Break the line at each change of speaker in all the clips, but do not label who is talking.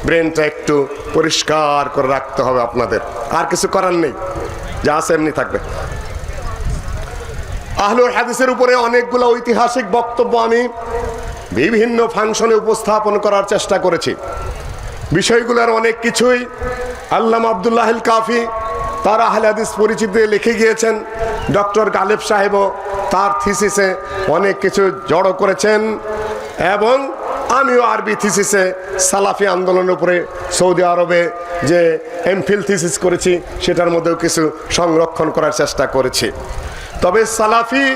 ব্রেনটা একটু পরিষ্কার করে রাখতে হবে আপনাদের, আর কিছু করার নেই, যা আছে এমনি থাকবে। আহলুল হাদিসের উপরে অনেকগুলো ঐতিহাসিক বক্তব্য আমি বিভিন্ন ফাংশনে উপস্থাপন করার চেষ্টা করেছি। বিষয়গুলোর অনেক কিছুই আল্লামা আব্দুল্লাহ আল কাফি তার আহলে হাদিস পরিচিতি লিখে গিয়েছেন। ডক্টর গালেব সাহেবও তার থিসিসে অনেক কিছু জড়ো করেছেন, এবং আমিও আরবি থিসিসে সালাফি আন্দোলনের উপরে সৌদি আরবে যে এমফিল থিসিস করেছি সেটার মধ্যেও কিছু সংরক্ষণ করার চেষ্টা করেছি। তবে সালাফি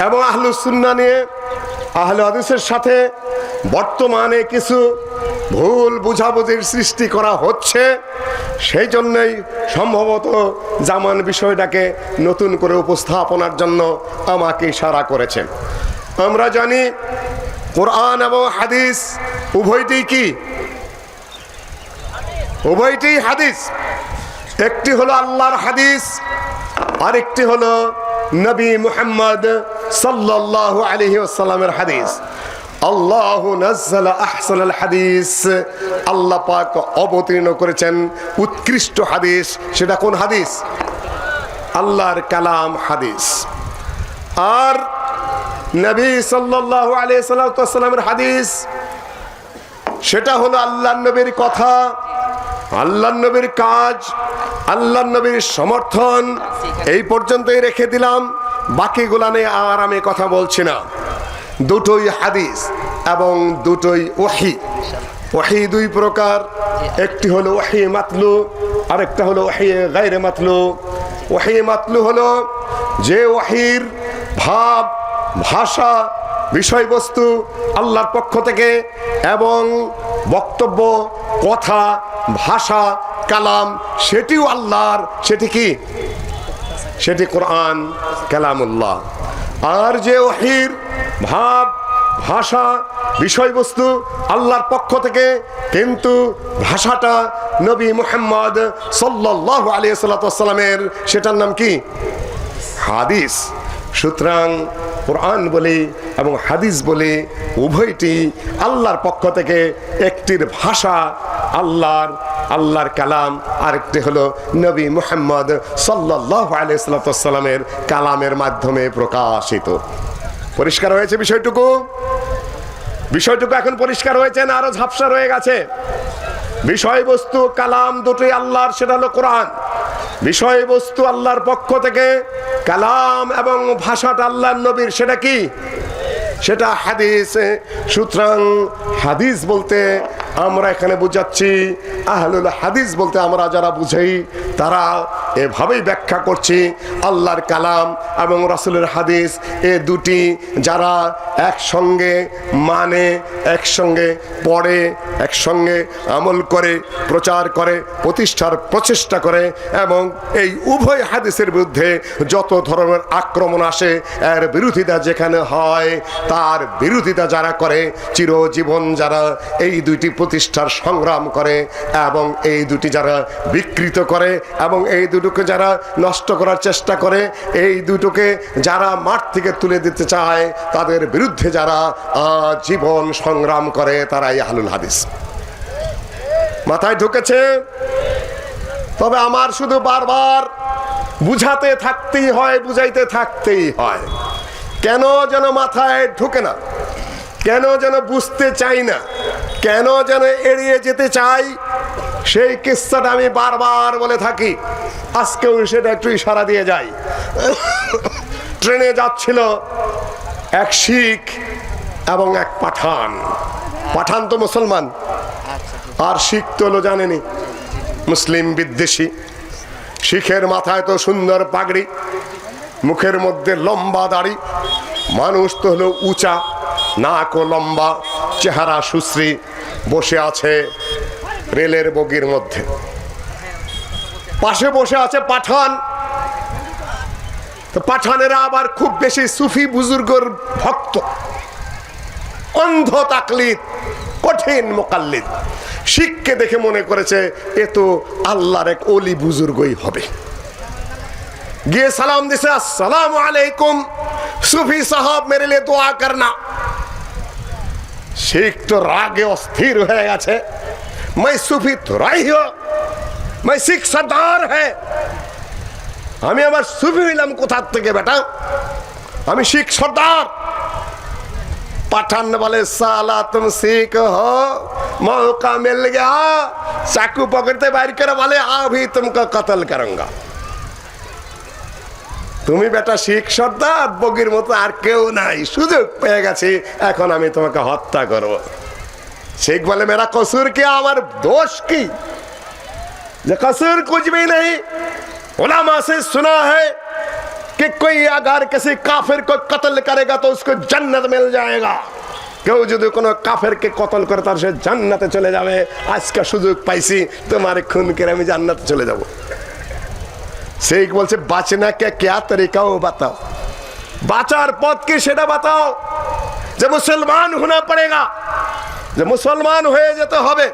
এবং আহলুস সুন্নাহ নিয়ে আহলে হাদিসের সাথে বর্তমানে কিছু ভুল বুঝাবুঝির সৃষ্টি করা হচ্ছে, সেই জন্যই সম্ভবত জামান বিষয়টাকে নতুন করে উপস্থাপনার জন্য আমাকে ইশারা করেছে। আমরা জানি কোরআন এবং হাদিস উভয়টি কি? উভয়টি হাদিস। একটি হলো আল্লাহর হাদিস, আরেকটি হলো নবী মুহাম্মদ সাল্লাল্লাহু আলাইহি ওয়াসাল্লামের হাদিস। আল্লাহু নাযালা আহসানাল হাদিস, আল্লাহ পাক অবতীর্ণ করেছেন উৎকৃষ্ট হাদিস। সেটা কোন হাদিস? আল্লাহর কালাম হাদিস। আর নবী সাল্লাল্লাহু আলাইহি ওয়াসাল্লামের হাদিস সেটা হলো আল্লাহর নবীর কথা, আল্লাহর নবীর কাজ, আল্লাহর নবীর সমর্থন। এই পর্যন্তই রেখে দিলাম, বাকিগুলা নিয়ে আর আমি কথা বলছি না। দুটোই হাদিস এবং দুটোই ওহী। ওহী দুই প্রকার, একটি হলো ওহী মাতলু, আরেকটা হলো ওহী গায়রে মাতলু। ওহী মাতলু হলো যে ওহীর ভাব, ভাষা, বিষয়বস্তু আল্লাহর পক্ষ থেকে, এবং বক্তব্য, কথা, ভাষা, কালাম সেটিও আল্লাহর। সেটি কি? সেটি কোরআন কালামুল্লাহ। আর যে ওহীর ভাব, ভাষা, বিষয়বস্তু আল্লাহর পক্ষ থেকে, কিন্তু ভাষাটা নবী মুহাম্মদ সাল্লাল্লাহু আলাইহি ওয়াসাল্লামের, সেটার নাম কি? হাদিস। সুতরাং কোরআন বলে এবং হাদিস বলে উভয়টি আল্লাহর পক্ষ থেকে। একটির ভাষা আল্লাহর কালাম, আরেকটি হলো নবী মুহাম্মদ সাল্লাল্লাহু আলাইহি ওয়াসাল্লামের কালামের মাধ্যমে প্রকাশিত। পরিষ্কার হয়েছে বিষয়টুকু? বিষয়টুকু এখন পরিষ্কার হয়েছে না আরো ঝাপসা রয়ে গেছে? বিষয়বস্তু কালাম দুটোই আল্লাহর, সেটা হলো কোরআন। বিষয়বস্তু আল্লাহর পক্ষ থেকে, কালাম এবং ভাষাটা আল্লাহর নবীর, সেটা কি? সেটা হাদিস। সুতরাং হাদিস বলতে আমরা এখানে বুঝাচ্ছি, আহলুল হাদিস বলতে আমরা যারা বুঝাই তারা এভাবেই ব্যাখ্যা করছি, আল্লাহর কালাম এবং রাসূলের হাদিস এ দুটি যারা একসঙ্গে মানে, একসঙ্গে পড়ে, একসঙ্গে আমল করে, প্রচার করে, প্রতিষ্ঠার প্রচেষ্টা করে, এবং এই উভয় হাদিসের বিরুদ্ধে যত ধরনের আক্রমণ আসে, এর বিরোধিতা যেখানে হয়, তার বিরোধিতা যারা করে, চিরজীবন যারা এই দুইটি প্রতিষ্ঠার সংগ্রাম করে, এবং এই দুটি যারা বিকৃত করে, এবং এই দুটোকে যারা নষ্ট করার চেষ্টা করে, এই দুটোকে যারা মাঠ থেকে তুলে দিতে চায়, তাদের বিরুদ্ধে যারা জীবন সংগ্রাম করে, তারাই আহলুল হাদিস। মাথায় ঢুকেছে? তবে আমার শুধু বারবার বুঝাতে থাকতেই হয়, বুঝাইতে থাকতেই হয়। কেন যেন মাথায় ঢুকে না, কেন যেন বুঝতে চাই না, কেন যেন এড়িয়ে যেতে চাই, সেই কিস্সাটা আমি বারবার বলে থাকি। আজকেও সেটা একটু ইশারা দিয়ে যাই। ট্রেনে যাচ্ছিল এক শিখ এবং এক পাঠান। পাঠান তো মুসলমান, আর শিখ তো হলো জানেনি মুসলিম বিদ্বেষী। শিখের মাথায় তো সুন্দর পাগড়ি, মুখের মধ্যে লম্বা দাড়ি, মানুষ তো হলো উঁচা, নাকও লম্বা, চেহারা সুশ্রী, বসে আছে রেলের বগির মধ্যে। পাশে বসে আছে পাঠান। তো পাঠানেরা আবার খুব বেশি সুফি বুজুর্গর ভক্ত, অন্ধ তাকলিদ, কঠিন মুকাল্লিদ। শিখকে দেখে মনে করেছে এ তো আল্লাহর এক ওলি বুজুর্গই হবে। গিয়ে সালাম দিছে, আসসালামু আলাইকুম সুফি সাহাব মেরে লিয়ে দোয়া করনা। শিখ তো রাগে অস্থির হয়ে গেছে, मैं सूफी थोड़ा ही हो, मैं सिख सरदार है। আমি আমার সুফি হইলাম কোথা থেকে বেটা? আমি শিখ সর্দার। पठान बोले साला तुम सिख हो, मौका मिल गया, चाकू पकड़ते बाहर कर बोले अभी तुमको कत्ल करूंगा। তুমি বেটা শিখ সর্দার, বগির মতো আর কেউ নাই, সুযোগ পেয়ে গেছি, এখন আমি তোমাকে হত্যা করব। শিখ বলে মেরা কসুর কি, আমার দোষ কি? যে कसूर कुछ भी नहीं। उलमा से सुना है कि कोई अगर किसी काफिर को कत्ल करेगा तो उसको जन्नत मिल जाएगा। কেউ যদি কোনো কাফেরকে কতল করে তার সে জান্নাতে চলে যাবে। আজকে সুযোগ পাইছি, তোমার খুন করে আমি জান্নাতে চলে যাব। শেখ বলছে বাঁচনা কে क्या तरीका हो बताओ, বাঁচার পথ কি সেটা বাতাও। যে মুসলমান होना पड़ेगा, যে মুসলমান হয়ে যেতে হবে।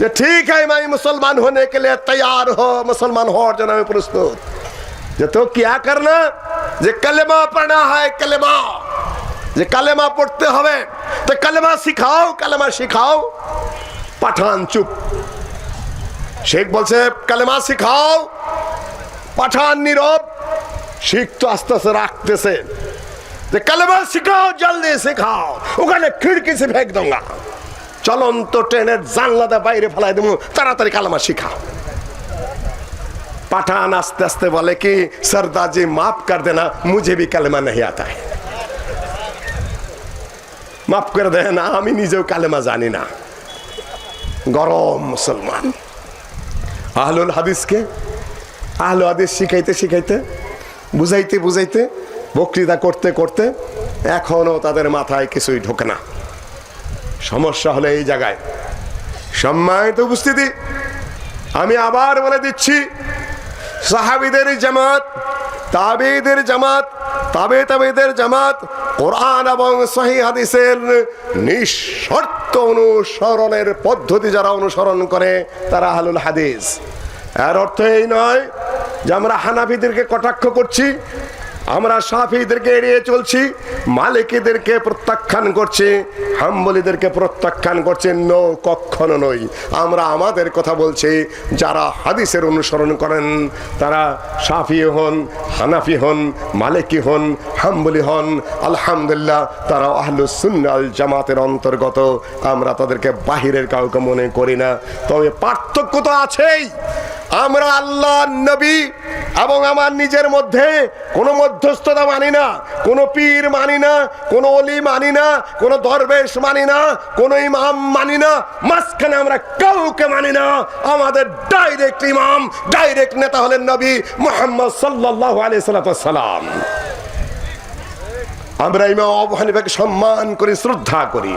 যে ঠিক है मैं मुसलमान होने के लिए तैयार हो, मुसलमान हो जन मैं प्रस्तुत। যে তো क्या करना, যে कलेमा पढ़ना है, कलेमा, যে कलेमा पढ़ते হবে, तो कलेमा सिखाओ, कलेमा सिखाओ। পাঠান চুপ। শেখ বলছে कलेमा सिखाओ, পাঠান নীরব। শিখ তো আস্তে আস্তে রাখতেছে যে कलेमा सिखाओ, जल्दी सिखाओ, ওখানে खिड़की से फेंक दूंगा, চলন্ত ট্রেনের জানলাতে বাইরে ফেলাই দেবো, তাড়াতাড়ি কালেমা শিখা। পাঠান আস্তে আস্তে বলে কি सरदार जी माफ कर देना, मुझे भी कलेमा नहीं आता है, माफ कर देना, আমি নিজেও কালেমা জানি না। গরম মুসলমান। আহলুল হাদিসকে আহলুল হাদিস শিখাইতে শিখাইতে, বুঝাইতে বুঝাইতে, বক্তৃতা করতে করতে এখনো তাদের মাথায় কিছুই ঢোকে না। সমস্যা হলো এই জায়গায়। সম্মানিত উপস্থিতি, আমি আবার বলে দিচ্ছি, সাহাবীদের জামাত, তাবেঈদের জামাত, তাবে তাবেঈদের জামাত কোরআন এবং সহিহ হাদিসের নিঃশর্ত অনুসরণের পদ্ধতি যারা অনুসরণ করে তারা আহলুল হাদিস। এর অর্থ এই নয় যে আমরা হানাফিদেরকে কটাক্ষ করছি, আমরা শাফিঈদেরকে এড়িয়ে চলছি, মালিকীদেরকে প্রত্যাখ্যান করছি, হাম্বলীদেরকে প্রত্যাখ্যান করছি। নো, কখনো নয়। আমরা আমাদের কথা বলছি, যারা হাদিসের অনুসরণ করেন তারা শাফি হন, হানাফি হন, মালিকি হন, হাম্বলী হন, আলহামদুলিল্লাহ তারা আহলুস সুন্নাহ ওয়াল জামাতের অন্তর্গত। আমরা তাদেরকে বাহিরের কাউকে মনে করি না। তবে পার্থক্য তো আছেই। আমরা আল্লাহ, নবী এবং আমার নিজের মধ্যে কোনো মধ্যস্থতা মানি না, কোনো পীর মানি না, কোনো ওলি মানি না, কোনো দরবেশ মানি না, কোনো ইমাম মানি না, মাঝখানে আমরা কাউকে মানি না। আমাদের ডাইরেক্ট ইমাম, ডাইরেক্ট নেতা হলেন নবী মুহাম্মদ সাল্লাল্লাহু আলাইহি সাল্লাম। আমরা ইমাম আবু হানিফাকে সম্মান করি, শ্রদ্ধা করি,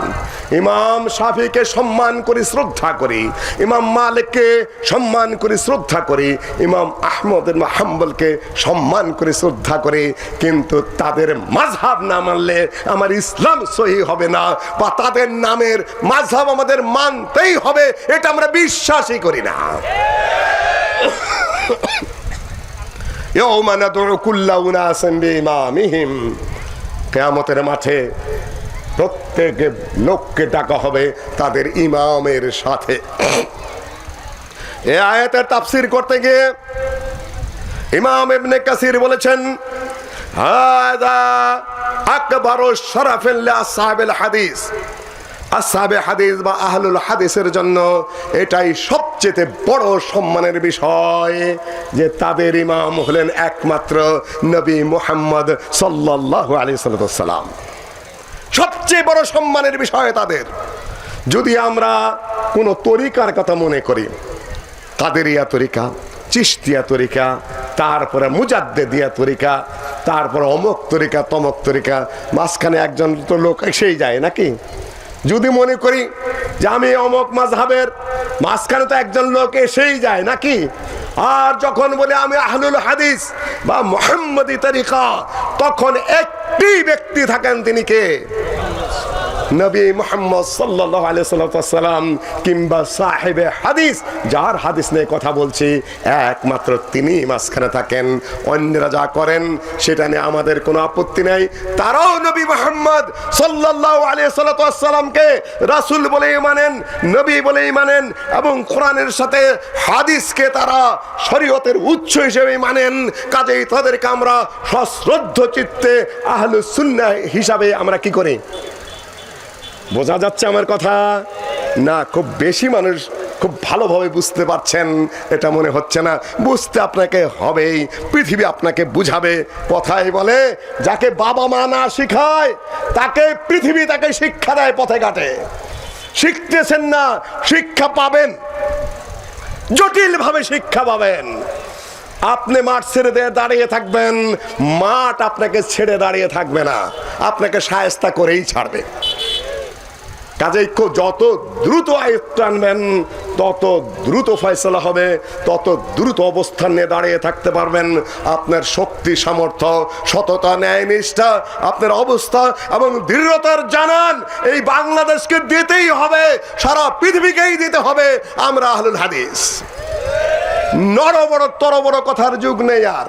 ইমাম শাফিকে সম্মান করি, শ্রদ্ধা করি, ইমাম মালিককে সম্মান করি, শ্রদ্ধা করি, ইমাম আহমদ ইবনে হাম্বলকে সম্মান করি, শ্রদ্ধা করি। কিন্তু তাদের মাযহাব না মানলে আমার ইসলাম সহি হবে না, বা তাদের নামের মাযহাব আমাদের মানতেই হবে, এটা আমরা বিশ্বাসই করি না। ইয়াউমা নাদউ কুল্লা উনাসিন বিইমামিহিম, কিয়ামতের মাঠে প্রত্যেক লোককে ডাকা হবে তাদের ইমামের সাথে। এই আয়াতের তাফসীর করতে গিয়ে ইমাম ইবনে কাসির বলেছেন, হাযা আকবারু শরাফিন লিআসহাবিল হাদিস। আসহাবে হাদিস বা আহলুল হাদিসের জন্য এটাই সবচেয়ে বড় সম্মানের বিষয় যে তাদের ইমাম হলেন একমাত্র নবী মুহাম্মদ সাল্লাল্লাহু আলাইহি সাল্লাম। সবচেয়ে বড় সম্মানের বিষয় তাদের। যদি আমরা কোনো তরিকার কথা মনে করি, কাদেরিয়া তরিকা, চিশতিয়া তরিকা, তারপরে মুজাদ্দেদিয়া তরিকা, তারপরে অমুক তরিকা, তমক তরিকা, মাঝখানে একজন তো লোক এসেই যায় নাকি? যদি মনে করি যে আমি অমুক মাযহাবের, মাঝখানে তো একজন লোক এসেই যায় নাকি? আর যখন বলে আমি আহলুল হাদিস বা মুহাম্মদি তরিকা, তখন একটি ব্যক্তি থাকেন, তিনি কে? নবী মুহাম্মদ সাল্লাল্লাহু আলাইহি ওয়াসাল্লাম কিংবা সাহেবে হাদিস, যার হাদিস নিয়ে কথা বলছি, একমাত্র তিনি মাঝখানে থাকেন। অন্যরা যা করেন সেটা নিয়ে আমাদের কোনো আপত্তি নাই। তারাও নবী মুহাম্মদ সাল্লাল্লাহু আলাইহি ওয়াসাল্লামকে রাসূল বলেই মানেন, নবী বলেই মানেন, এবং কোরআনের সাথে হাদিসকে তারা শরীয়তের উৎস হিসেবে মানেন। কাজেই তাদেরকে আমরা সশ্রদ্ধ চিত্তে আহলুস সুন্নাহ হিসাবে আমরা কি করি? বোঝা যাচ্ছে আমার কথা? না, খুব বেশি মানুষ খুব ভালোভাবে বুঝতে পারছেন এটা মনে হচ্ছে না। বুঝতে আপনাকে হবেই, পৃথিবী আপনাকে বুঝাবে। কথাই বলে, যাকে বাবা মা না শিখায় তাকে পৃথিবী তাকে শিক্ষা দেয় পথে ঘাটে। শিখতেছেন না, শিক্ষা পাবেন, জটিল ভাবে শিক্ষা পাবেন। আপনি মাঠ ছেড়ে দিয়ে দাঁড়িয়ে থাকবেন, মাঠ আপনাকে ছেড়ে দাঁড়িয়ে থাকবে না, আপনাকে শায়েস্তা করেই ছাড়বে। কাজেই যত দ্রুত আয়ত্ত আনবেন তত দ্রুত ফয়সালা হবে, তত দ্রুত অবস্থান নিয়ে দাঁড়িয়ে থাকতে পারবেন। আপনার শক্তি, সামর্থ্য, সততা, ন্যায় নিষ্ঠা, আপনার অবস্থা এবং দৃঢ়তার জানান এই বাংলাদেশকে দিতেই হবে, সারা পৃথিবীকেই দিতে হবে। আমরা আহলুল হাদিস। নড় বড় তর বড় কথার যুগ নেই আর।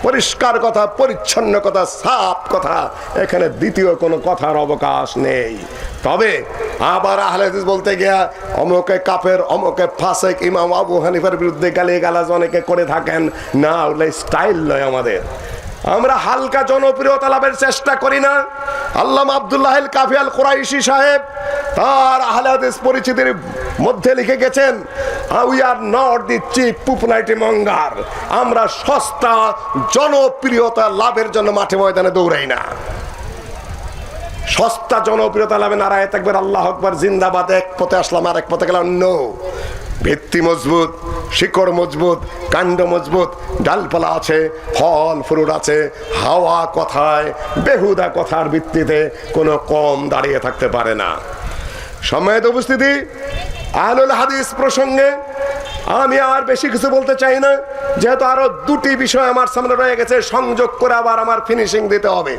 পরিষ্কার কথা, পরিচ্ছন্ন কথা, সাফ কথা, এখানে দ্বিতীয় কোনো কথার অবকাশ নেই। তবে আবার আহলে হাদিস বলতে গিয়া অমুকে কাফের, অমুকে ফাসেক, ইমাম আবু হানিফার বিরুদ্ধে গালিগালাজ অনেকে করে থাকেন। না, ওগুলো স্টাইল নয় আমাদের। আমরা হালকা জনপ্রিয়তা লাভের চেষ্টা করি না। আল্লামা আব্দুল্লাহ আল কাফি আল কুরাইশি সাহেব তার আহলে হাদিস পরিচিতির মধ্যে লিখে গেছেন, we are not the cheap popularity monger. আমরা সস্তা জনপ্রিয়তা লাভের জন্য মাঠে ময়দানে দৌড়াই না। সস্তা জনপ্রিয়তা লাভে নারায়ে তাকবীর, আল্লাহু আকবার, জিন্দাবাদ, এক পথে আসলাম আর এক পথে গেলাম, নো। ভিত্তি মজবুত, শিকড় মজবুত, কাণ্ড মজবুত, ডালপালা আছে, ফল ফ্রুট আছে। হাওয়া কথায়, বেহুদা কথার ভিত্তিতে কোনো কম দাঁড়িয়ে থাকতে পারে না। সম্মানিত উপস্থিতি, আহলুল হাদিস প্রসঙ্গে আমি আর বেশি কিছু বলতে চাই না, যেহেতু আরো দুটি বিষয় আমার সামনে রয়ে গেছে, সংযোগ করে আবার আমার ফিনিশিং দিতে হবে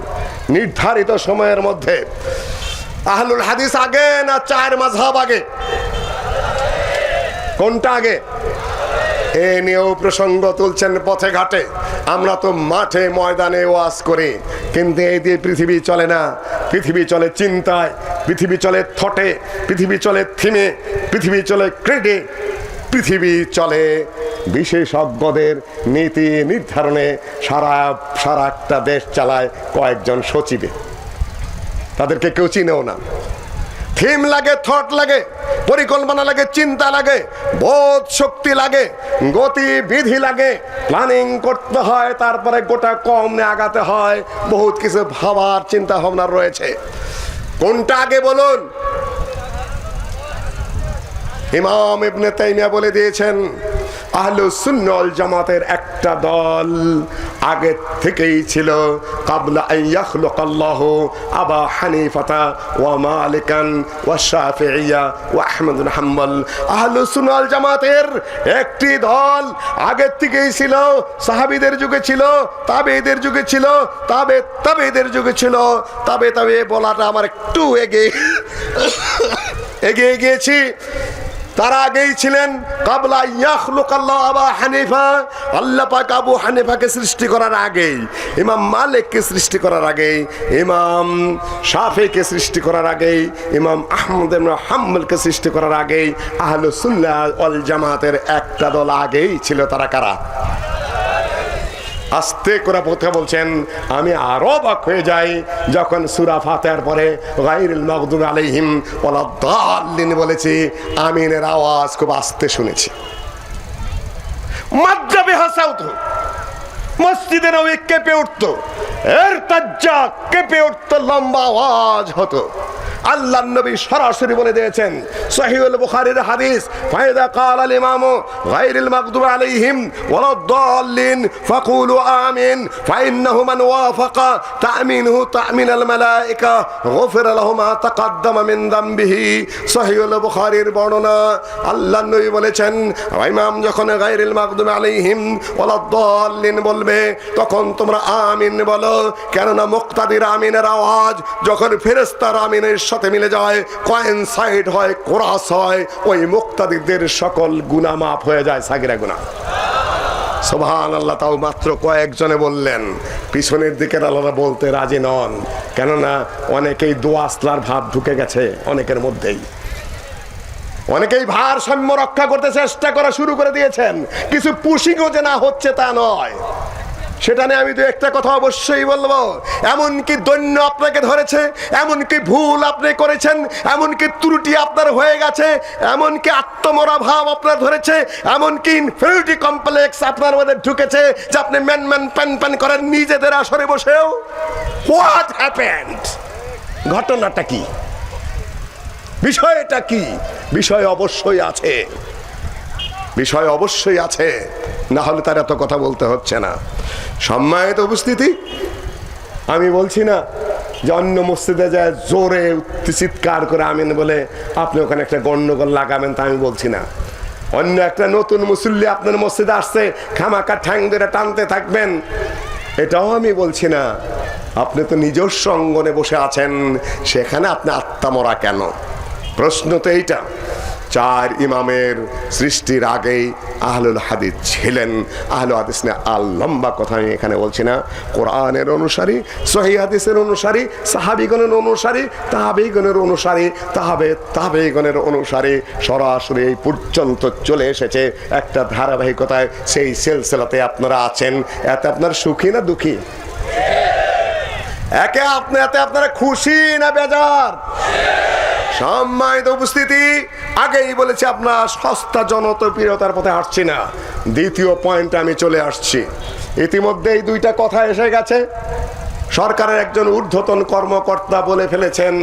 নির্ধারিত সময়ের মধ্যে। আহলুল হাদিস আগে না চার মাযহাব আগে? কোনটা আগে? এ নিয়েও প্রসঙ্গ তুলছেন পথে ঘাটে। আমরা তো মাঠে ময়দানে ওয়াজ করি, কিন্তু এই দিয়ে পৃথিবী চলে না। পৃথিবী চলে চিন্তায়, পৃথিবী চলে থটে, পৃথিবী চলে থিমে, পৃথিবী চলে ক্রেডে, পৃথিবী চলে বিশেষজ্ঞদের নীতি নির্ধারণে। সারা একটা দেশ চালায় কয়েকজন সচিবে, তাদেরকে কেউ চিনেও না। থিম লাগে, থট লাগে, পরিকল্পনা লাগে, চিন্তা লাগে, বোধ শক্তি লাগে, গতিবিধি লাগে, প্ল্যানিং করতে হয়, তারপরে গোটা কম নিয়ে আগাতে হয়। বহুত কিছু ভাবার চিন্তা ভাবনা রয়েছে। কোনটা আগে বলুন? ইমাম ইবনে তাইমিয়া বলে দিয়েছেন, আহলুস সুন্নাহ ওয়াল জামাতের একটা দল আগে থেকেই ছিল। ক্বাবলা আন ইয়াখলুকাল্লাহু আবা হানিফাতা ওয়া মালিকান ওয়া শাফিঈয়া ওয়া আহমদ বিন হাম্বল। আহলুস সুন্নাহ ওয়াল জামাতের একটি দল আগে থেকেই ছিল। সাহাবীদের যুগে ছিল, তাবেঈদের যুগে ছিল, তাবেঈদের যুগে ছিল। তবে বলাটা আমার একটু এগিয়ে গিয়েছি। তারা আগেই ছিলেন। ক্বাবলা ইয়াখলুকাল্লাহু আবা হানিফা, আল্লাহ পাক আবু হানিফাকে সৃষ্টি করার আগেই, ইমাম মালিককে সৃষ্টি করার আগেই, ইমাম শাফিঈকে সৃষ্টি করার আগেই, ইমাম আহমদ ইবনে হাম্বলকে সৃষ্টি করার আগেই আহলুস সুন্নাহ ওয়াল জামাতের একটা দল আগেই ছিল। তারা কারা? আস্তে করে কথা বলছেন। আমি আরো অবাক হয়ে যাই যখন সূরা ফাতিহার পরে গায়রিল মাগদুবি আলাইহিম ওয়ালাদ-দাল্লিন বলেছি, আমিনের আওয়াজ খুব আস্তে শুনেছি। মাজ্জাবে হাসাউত, মসজিদে নববী কেঁপে উঠতো, এর তাজ্জা কেঁপে উঠতো, লম্বা আওয়াজ হতো। আল্লাহ নবী সরাসরি বলে দিয়েছেন, সহিহুল বুখারীর হাদিস, ফাইদা ক্বাল আল ইমামু গায়রিল মাগদুবি আলাইহিম ওয়ালাদ-দাল্লিন ফাকুলু আমিন ফাইন্নাহু মান ওয়াফাকা তা'মিনুহু তা'মিন আল মালায়েকা গুফিরা লাহু মা তাকাদ্দামা মিন যামবিহি। সহিহুল বুখারীর বর্ণনা। আল্লাহ নবী বলেছেন, ইমাম যখন গায়রিল মাগদুবি আলাইহিম ওয়ালাদ-দাল্লিন বলবে তখন তোমরা আমিন বলো, কেননা মুক্তাদির আমিনের আওয়াজ যখন ফেরেশতার আমিনের সাথে মিলে যায়, কোয়েনসাইড হয়, কোরাস হয়, ওই মুক্তাদিদের সকল গুনাহ মাফ হয়ে যায়, সাগিরা গুনাহ। সুবহানাল্লাহ। তাও মাত্র কয়েকজনে বললেন, পিছনের দিকের আল্লাহরা বলতে রাজি নন, কেননা অনেকেই দোয়াসলার ভাব ঢুকে গেছে অনেকের মধ্যেই। অনেকেই ভারসাম্য রক্ষা করতে চেষ্টা করা শুরু করে দিয়েছেন। কিছু পুশিংও যে না হচ্ছে তা নয়, সেটা নিয়ে আমি তো একটা কথা অবশ্যই বলবো। এমনকি দৈন্য আপনাকে ধরেছে, এমনকি ভুল আপনি করেছেন, এমনকি ত্রুটি আপনার হয়ে গেছে, এমনকি আত্মমরা ভাব আপনার ধরেছে, এমনকি ইনফিরিয়রিটি কমপ্লেক্স আপনার মধ্যে ঢুকেছে যে আপনি ম্যান প্যান করেন নিজেদের আসরে বসেও। What happened? ঘটনাটা কি? বিষয়টা কি? বিষয় অবশ্যই আছে, বিষয় অবশ্যই আছে, না হলে তার এত কথা বলতে হচ্ছে না। সম্মানিত উপস্থিতি, আমি বলছি না যে অন্য মসজিদে যায় জোরে চিৎকার করে আমিন বলে আপনি ওখানে একটা গন্ডগোল লাগাবেন, তা আমি বলছি না। অন্য একটা নতুন মুসল্লি আপনার মসজিদে আসছে, খামাকা ঠ্যাং ধরে টানতে থাকবেন, এটাও আমি বলছি না। আপনি তো নিজস্ব অঙ্গনে বসে আছেন, সেখানে আপনি আত্মামরা কেন? প্রশ্ন তো এইটা। চার ইমামের সৃষ্টির আগেই আহলুল হাদিস ছিলেন। আহলুল হাদিস নিয়ে লম্বা কথা আমি এখানে বলছি না। কোরআনের অনুসারী, সহিহ হাদিসের অনুসারী, সাহাবীগণের অনুসারী, তাহাবীগণের অনুসারী, তাহাবীগণের অনুসারী, সরাসরি এই পর্যন্ত চলে এসেছে একটা ধারাবাহিকতায়। সেই সিলসিলাতে আপনারা আছেন। এতে আপনার সুখী না দুঃখী? এতে আপনারা খুশি না বেজার? সম্মানিত উপস্থিতি, আগেই বলেছি আপনার সস্তা জনপ্রিয়তার পথে হাঁটছি না। দ্বিতীয় পয়েন্টে আমি চলে আসছি। ইতিমধ্যেই দুইটা কথা এসে গেছে। সরকারের একজন ঊর্ধ্বতন কর্মকর্তা বলে ফেলেছেন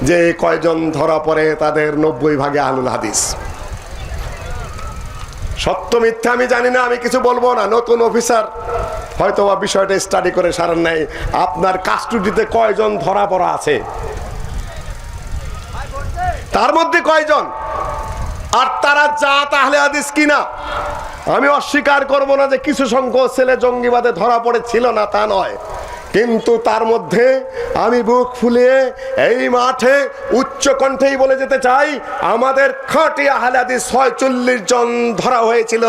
যে কয়জন ধরা পড়ে তাদের 90 ভাগে আহলুল হাদিস। সত্য মিথ্যা আমি জানি না, আমি কিছু বলবো না। নতুন অফিসার হয়তো বিষয়টা স্টাডি করে সারেন নাই। আপনার কাস্টডিতে কয়জন ধরা পড়া আছে, তার মধ্যে কয়জন, আর তারা জাত আহলে হাদিস কিনা? আমি অস্বীকার করব না যে কিছু সংখ্যক ছেলে জঙ্গিবাদে ধরা পড়েছিল না, তা নয়। কিন্তু তার মধ্যে আমি বুক ফুলিয়ে এই মাঠে উচ্চ কণ্ঠেই বলে যেতে চাই, আমাদের খাঁটি আহলে হাদিস 46 জন ধরা হয়েছিল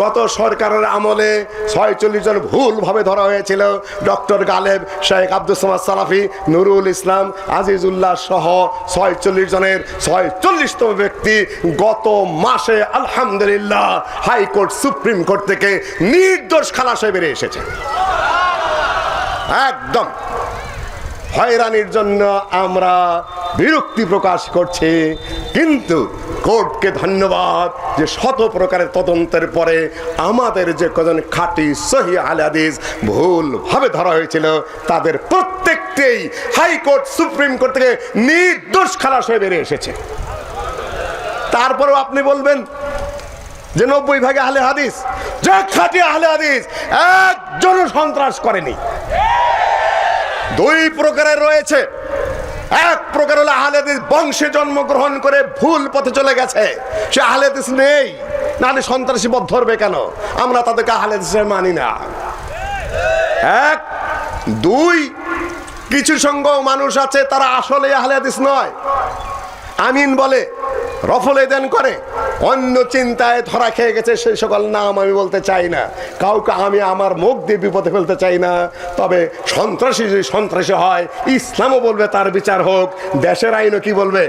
গত সরকারের আমলে। 46 জন ভুলভাবে ধরা হয়েছিল। ডক্টর গালেব, শেখ আব্দুস সামাদ সালাফি, নুরুল ইসলাম, আজিজুল্লাহ সহ 46 জনের 46তম ব্যক্তি গত মাসে আলহামদুলিল্লাহ হাইকোর্ট, সুপ্রিম কোর্ট থেকে নির্দোষ খালাস হয়ে বেরিয়ে এসেছে। একদম হয়রানির জন্য আমরা বিরক্তি প্রকাশ করছি, কিন্তু কোর্টকে ধন্যবাদ যে শত প্রকারের তদন্তের পরে আমাদের যে কজন খাঁটি সহিহ আহলে হাদিস ভুলভাবে ধরা হয়েছিল তাদের প্রত্যেকটাই হাইকোর্ট, সুপ্রিম কোর্ট থেকে নির্দোষ খালাস হয়ে বেরিয়ে এসেছে। তারপরেও আপনি বলবেন যে 90 ভাগে আহলে হাদিস, যে খাঁটি আহলে হাদিস একজন সন্ত্রাস করেনি। দুই প্রকারের রয়েছে। এক প্রকার হলো আহলে হাদিস বংশে জন্মগ্রহণ করে ভুল পথে চলে গেছে, সে আহলে হাদিস নেই, নাহলে সন্ত্রাসী পথ ধরবে কেন? আমরা তাদেরকে আহলে হাদিস মানি না। এক। দুই, কিছু সংখ্যক মানুষ আছে তারা আসলে আহলে হাদিস নয়, আমিন বলে, রফলে দেন করে, অন্য চিন্তায় ধরা খেয়ে গেছে। সেই সকল নাম আমি বলতে চাই না, কাউকে আমি আমার মুখ দিয়ে বিপদে ফেলতে চাই না। তবে সন্ত্রাসী যদি সন্ত্রাসী হয়, ইসলামও বলবে তার বিচার হোক, দেশের আইনও কি বলবে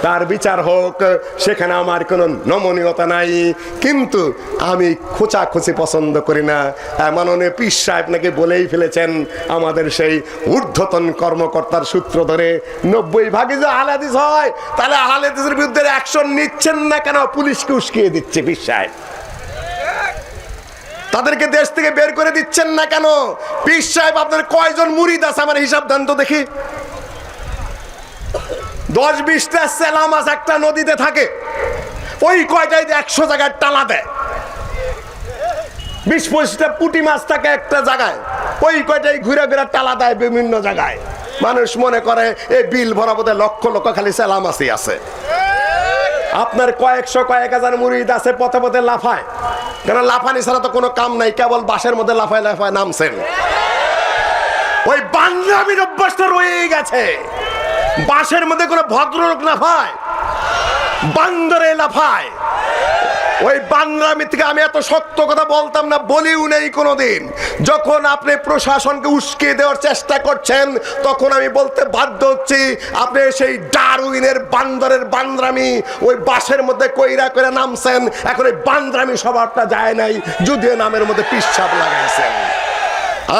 তার বিচার হোক, সেখানে আমার কোনো নমনীয়তা নাই। কিন্তু আমি খোঁচাখুচি পছন্দ করি না। মাননীয় পীর সাহেব নাকি বলেই ফেলেছেন আমাদের সেই ঊর্ধ্বতন কর্মকর্তার সূত্র ধরে 90 ভাগে যে আহলে হাদিস হয়, তাহলে আহলে হাদিসের বিরুদ্ধে অ্যাকশন নিচ্ছেন না কেন? পুলিশকে উস্কিয়ে দিচ্ছে পীর সাহেব। তাদেরকে দেশ থেকে বের করে দিচ্ছেন না কেন? পীর সাহেব আপনার কয়জন মুরিদ আছে আমার হিসাব দেন তো দেখি। 10-20টা সেলা মাছ একটা নদীতে থাকে, ওই কয়টাই 100 জায়গায় টালা দেয়। 20-25টা পুঁটি মাছ থাকে একটা জায়গায়, ওই কয়টাই ঘুরে ঘুরে টালা দেয় বিভিন্ন জায়গায়। মানুষ মনে করে এই বিল ভরাবতে লক্ষ লক্ষ খালি সেলা মাছই আছে। আপনার কয়েকশো কয়েক হাজার মুরিদ আছে পথে পথে লাফায়, কেন লাফানি ছাড়া তো কোনো কাম নাই, কেবল বাসের মধ্যে লাফায় লাফায় নামছেন। ওই বাংলামির অভ্যাসটা রয়ে গেছে। বাঁশের মধ্যে কোনো ভদ্রলোক লাফায়, বান্দরে লাফায়। ওই বান্দরামি থেকে আমি এত শক্ত কথা বলতাম না, বলিও নেই কোনোদিন। যখন আপনি প্রশাসনকে উস্কে দেওয়ার চেষ্টা করছেন, তখন আমি বলতে বাধ্য হচ্ছি, আপনি সেই ডারউইনের বান্দরের বান্দরামি ওই বাঁশের মধ্যে কইরা করে নামছেন। এখন এই বান্দরামি স্বভাবটা যায় নাই, যদিও নামের মধ্যে পিশাব লাগাইছেন।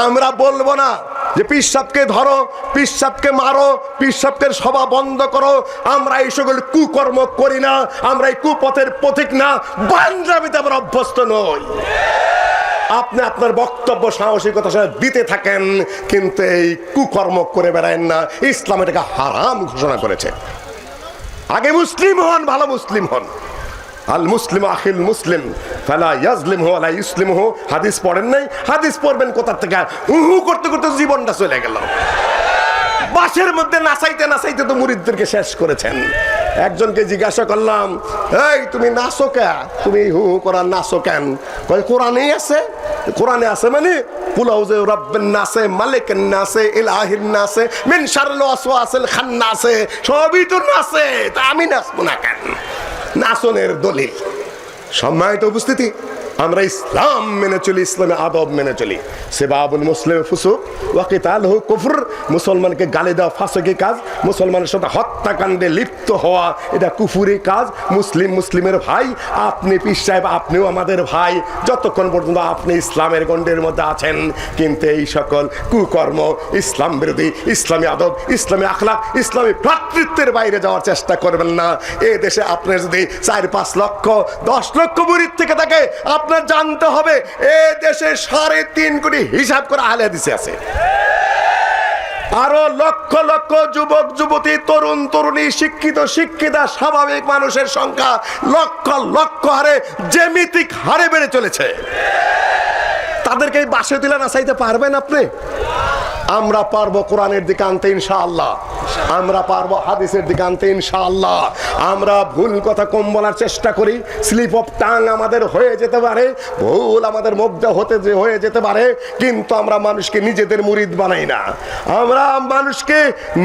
আমরা বলবো না যে পিশাবকে ধরো, পিশাবকে মারো, পিশাবকে সভা বন্ধ করো। আমরা এই সকল কুকর্ম করি না, আমরা এই কুপথের পথিক না, বান্দরামিতে আমরা অভ্যস্ত নই। আপনি আপনার বক্তব্য সাহসিকতার সাথে দিতে থাকেন, কিন্তু এই কুকর্ম করে বেড়ায়েন না। ইসলাম এটাকে হারাম ঘোষণা করেছে। আগে মুসলিম হন, ভালো মুসলিম হন। আল মুসলিম আখিল মুসলিম ফালা ইয়াজলিমহু ওয়ালা ইসলিমহু। হাদিস পড়েন নাই? হাদিস পড়বেন কোথা থেকে? উহু করতে করতে জীবনটা চলে গেল। বাসের মধ্যে নাচাইতে নাচাইতে তো মুরিদদেরকে শেষ করেছেন। একজনকে জিজ্ঞাসা করলাম, এই তুমি নাচো কেন, তুমি হু হু করার নাচো কেন? কয় কোরআনেই আছে। কোরআনে আছে মানে কুলাউজে রাব্বিন নাসে মালিকিন নাসে ইলাহিন নাসে মিন শাররিল ওয়াসওয়াসিল খান্নাসে, সবই তো নাচে, তা আমি নাচবো না কেন? নাচনের দলিল। সম্মানিত উপস্থিতি, আমরা ইসলাম মেনে চলি, ইসলামে আদব মেনে চলি। সিবাবুল মুসলিম ফুসুক ওয়া কিতালহু কুফর। মুসলমানকে গালি দেওয়া ফাসিকি কাজ, মুসলমানের সাথে হত্যাকাণ্ডে লিপ্ত হওয়া এটা কুফুরি কাজ। মুসলিম মুসলিমের ভাই, আপনি পীর সাহেব আপনিও আমাদের ভাই, যতক্ষণ পর্যন্ত আপনি ইসলামের গণ্ডের মধ্যে আছেন। কিন্তু এই সকল কুকর্ম, ইসলাম বিরোধী, ইসলামী আদব, ইসলামী আখলাক, ইসলামী ভ্রাতৃত্বের বাইরে যাওয়ার চেষ্টা করবেন না। এ দেশে আপনার যদি 4-5 লক্ষ 10 লক্ষ মুরিদ থেকে থাকে, আপনার জানতে হবে এ দেশে 3.5 কোটি হিসাব করে আহলে হাদিস আছে। আরো লক্ষ লক্ষ যুবক যুবতী, তরুণ তরুণী, শিক্ষিত শিক্ষিতা, স্বাভাবিক মানুষের সংখ্যা লক্ষ লক্ষ হারে, জ্যামিতিক হারে বেড়ে চলেছে। তাদেরকে এই বাসে তুলে নাচাইতে পারবেন আপনি? আমরা পারবো কোরআনের দিকে আনতে ইনশাআল্লাহ, আমরা পারবো হাদিসের দিকে আনতে ইনশাআল্লাহ। আমরা ভুল কথা কম বলার চেষ্টা করি, স্লিপ অফ টাং আমাদের হয়ে যেতে পারে, ভুল আমাদের মধ্যে হয়ে যেতে পারে, কিন্তু আমরা মানুষকে নিজেদের মুরিদ বানাই না। আমরা মানুষকে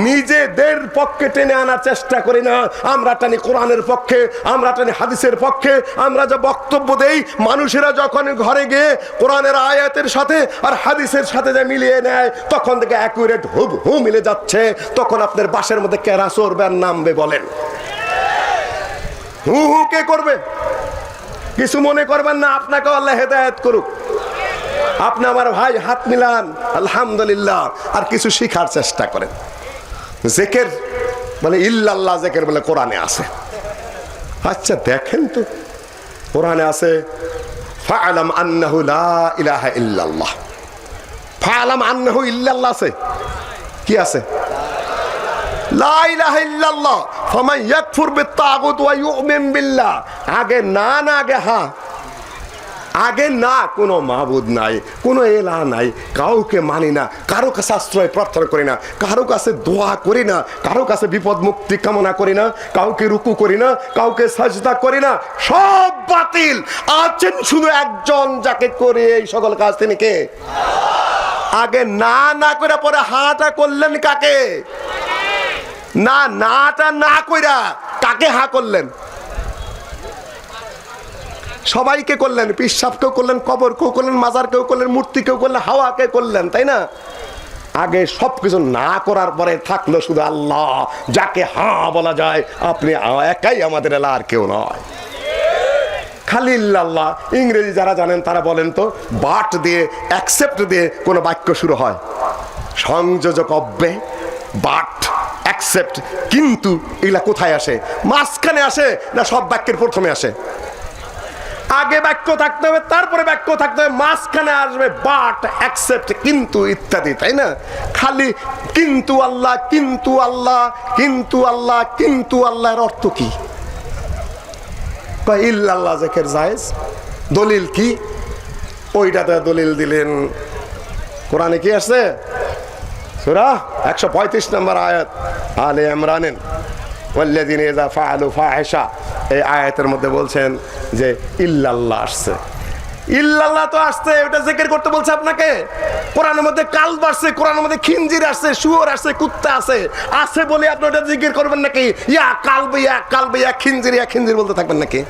নিজেদের পক্ষে টেনে আনার চেষ্টা করি না। আমরা টানি কোরআনের পক্ষে, আমরা টানি হাদিসের পক্ষে। আমরা যা বক্তব্য দেই, মানুষেরা যখন ঘরে গিয়ে কোরআনের আয়াতের সাথে আর হাদিসের সাথে যা মিলিয়ে নেয়, তখন থেকে অ্যাকুরেট হুবহু মিলে যাচ্ছে। তখন আপনার বাসের মধ্যে কেরা চড়বে আর নামবে বলেন? হু হু কে করবে? কিছু মনে করবেন না, আপনাকে আল্লাহ হেদায়েত করুক। আপনি আমার ভাই, হাত মিলান, আলহামদুলিল্লাহ। আর কিছু শিখার চেষ্টা করেন। জিকির বলে ইল্লাল্লাহ, জিকির বলে কোরআনে আছে। আচ্ছা দেখেন তো, কোরআনে আছে ফাআলাম আন্নাহু লা ইলাহা ইল্লাল্লাহ। ফাআলাম আন্নাহু ইল্লাল্লাহ আছে, কি আছে? লা ইলাহা ইল্লাল্লাহ ফামান ইয়াকফুর বিত-তাগুত ওয়া ইউমিন বিল্লাহ। আগে না, না আগে হ্যাঁ। আগে না, কোনো মাবুদ নাই, কোনো এলাহ নাই, কাউকে মানি না, কারো কাছে আশ্রয় প্রার্থনা করি না, কারো কাছে দোয়া করি না, কারো কাছে বিপদ মুক্তি কামনা করি না, কাউকে রুকু করি না, কাউকে সাজদা করি না, সব বাতিল। আছেন শুধু একজন, যাকে করে এই সকল কাজ, তিনি কে? আগে না না করে পরে হাটা করলেন কাকে? না নাটা না কইরা কাকে হা করলেন? সবাইকে করলেন, পিসাবকেও করলেন, কবরকেও করলেন, মাজারকেও করলেন, মূর্তিকেও করলেন, হাওয়াকে করলেন, তাই না? আগে সবকিছু না করার পরে থাকলো শুধু আল্লাহ, যাকে হ্যাঁ বলা যায়। আপনি একাই আমাদের এলা, আর কেউ নয়। খালি ইল্লাল্লাহ। ইংরেজি যারা জানেন তারা বলেন তো, বাট দিয়ে, অ্যাকসেপ্ট দিয়ে কোন বাক্য শুরু হয়? সংযোজক অব্যয়, বাট, অ্যাকসেপ্ট, কিন্তু এগুলা কোথায় আসে? মাঝখানে আসে না সব বাক্যের প্রথমে আসে? আগে বাক্য থাকতে হবে, তারপরে বাক্য থাকতে হবে, মাঝখানে আসবে বাট, অ্যাকসেপ্ট, কিন্তু ইত্যাদি, তাই না? খালি কিন্তু আল্লাহ, কিন্তু আল্লাহ, কিন্তু আল্লাহ, কিন্তু আল্লাহর অর্থ কি? ইল্লাল্লাহ জিকির জায়েজ। দলিল কি? ওইটাতে দলিল দিলেন কোরআনে কি আছে? সূরা 135 নম্বর আয়াত আলে ইমরানের ওয়াল্লাযিনা ইযা ফাআলু ফাহিশা। এই আয়াতের মধ্যে বলছেন যে ইল্লাল্লাহ আসছে। ইল্লাল্লাহ তো আসছে, ওটা জিকির করতে বলছে আপনাকে। কোরআনের মধ্যে কালব আসছে, কোরআনের মধ্যে খিনজির আসছে, শুয়োর আসছে, কুত্তা আছে বলে আপনি ওটা জিকির করবেন নাকি? ইয়া কালব ইয়া কালব ইয়া খিনজির বলতে থাকবেন নাকি?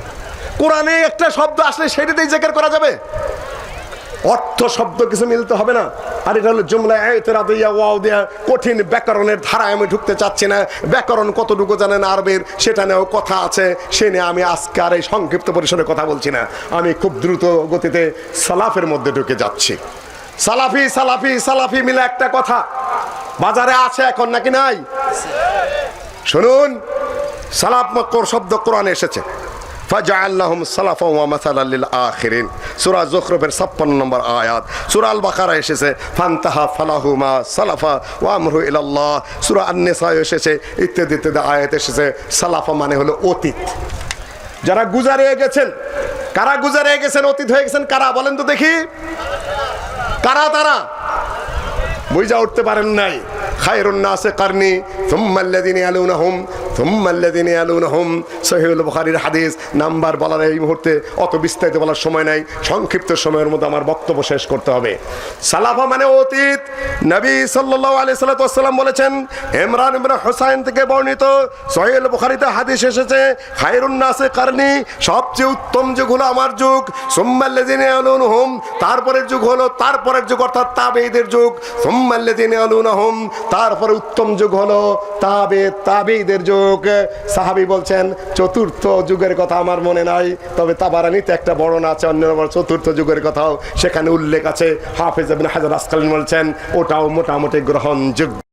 কোরআনে একটা শব্দ আসলে সেটাতেই জিকির করা যাবে? অর্থ শব্দ কিছু মিলতে হবে না? আর এটা হলো জুমলা ইতিরাদিয়া ওয়াও দিয়া, কঠিন ব্যাকরণের ধারায় আমি ঢুকতে চাচ্ছি না। ব্যাকরণ কতটুকু জানেন আরবের সেটা নিয়েও কথা আছে, সে নিয়ে আমি আজকে আর এই সংক্ষিপ্ত পরিসরে কথা বলছি না। আমি খুব দ্রুত গতিতে সালাফের মধ্যে ঢুকে যাচ্ছি। সালাফি সালাফি সালাফি মিলে একটা কথা বাজারে আছে এখন নাকি নাই? শুনুন, সালাফ শব্দ কোরআনে এসেছে। ফাজআলনাহুম সালাফা ওয়া মাসালাল লিল আখিরিন, সূরা যুখরুফের 56 নম্বর আয়াত। সূরা আল বাকারা এসেছে ফান্তাহা ফালাহু মা সালাফা ওয়া আমরু ইলাল্লাহ। সূরা আন-নিসা এসেছে, ইত্যাদি ইত্যাদি আয়াত এসেছে। সালাফা মানে হলো অতীত, যারা গুজারিয়ে গেছেন। কারা গুজারিয়ে গেছেন, অতীত হয়ে গেছেন? কারা বলেন তো দেখি, কারা তারা? বুঝা উঠতে পারেন নাই? খায়রুন নাসে কারনি সুম্মা আল্লাযিনা ইয়ালুনহুম সুম্মা আল্লাযিনা ইয়ালুনহুম, সহিহুল বুখারীর হাদিস। নাম্বার বলার এই মুহূর্তে অত বিস্তারিত বলার সময় নাই, সংক্ষিপ্ত সময়ের মধ্যে আমার বক্তব্য শেষ করতে হবে। সালাফা মানে অতীত। নবী সাল্লাল্লাহু আলাইহি ওয়াসাল্লাম বলেছেন, ইমরান ইবনে হুসাইন থেকে বর্ণিত সহিহুল বুখারীতে হাদিস এসেছে, খায়রুন নাসে কারনি, সবচেয়ে উত্তম যুগ হলো আমার যুগ। সুম্মা আল্লাযিনা ইয়ালুনহুম, তারপরের যুগ হলো তারপরের যুগ অর্থাৎ তাবেঈদের যুগ। সুম্মা আল্লাযিনা ইয়ালুনহুম, তারপরে উত্তম যুগ হলো তাবেঈদের যুগ। সাহাবী বলছেন চতুর্থ যুগের কথা আমার মনে নাই, তবে তাবারানীতে একটা বর্ণনা আছে অন্য চতুর্থ যুগের কথাও, সেখানে উল্লেখ আছে। হাফেজ ইবনে হাজার আসকালানী বলছেন ওটাও মোটামুটি গ্রহণযোগ্য।